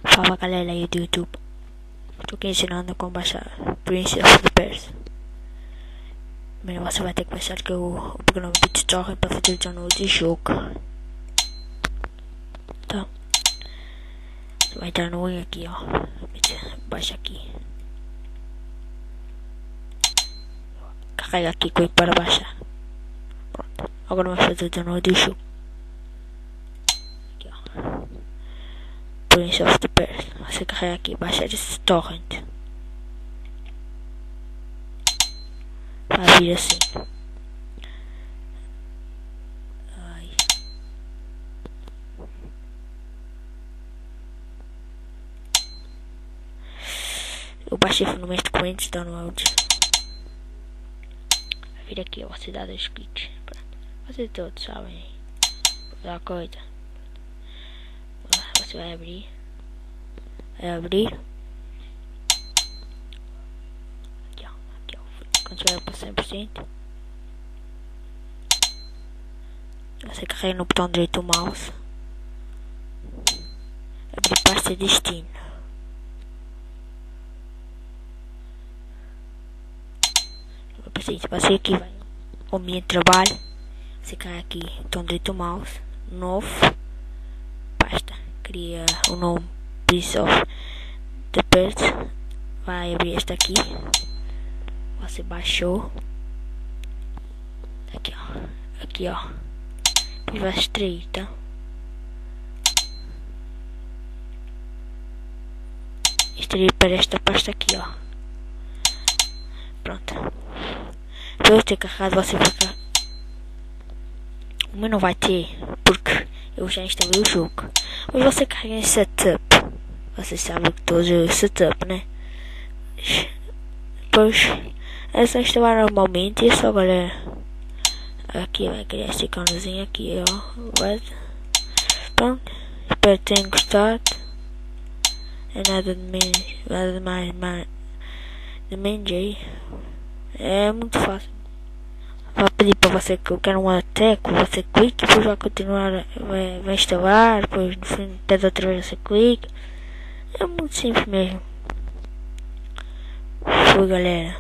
Fala galera aí do YouTube, estou aqui ensinando como baixar Prince of the Persia. Primeiro você vai ter que baixar aqui o programa BitTorrent para fazer o download de jogo. Então, você vai entrar no link aqui, ó, baixa aqui, carrega aqui, clique para baixar. Pronto, agora vai fazer o download de jogo. Aqui, ó, Prince of the Persia. Você carrega aqui, baixar esse torrent. Vai vir assim. Ai. Eu baixei no meu documentos download. Vai vir aqui, ó, você dá 2 cliques. Vocês todos sabem da coisa. Você vai abrir. Aqui ó, quando tiver para 100%, você carrega no botão direito do mouse, abrir pasta destino. Você aqui vai o meu trabalho, você carrega aqui botão direito do mouse, novo, pasta, cria o nome Prince of the Persia, vai abrir esta aqui, você baixou, aqui ó, e vai extrair, tá? Extrair para esta pasta aqui, ó. Pronto. Depois de ter carregado, você vai carregar. O meu não vai ter, porque eu já instalei o jogo. Mas você carrega em setup. Você sabe que todos os setup, né? Depois é só instalar normalmente. E é só agora. Aqui vai criar este iconezinho aqui, ó. Vai. Pronto. Espero que tenham gostado. É nada de menos. Nada mais de menos aí. É muito fácil. Vai pedir para você que eu quero uma tecla, você clica, depois vai continuar, vai instalar, depois no fim da outra vez você clica. É muito simples mesmo. Foi galera.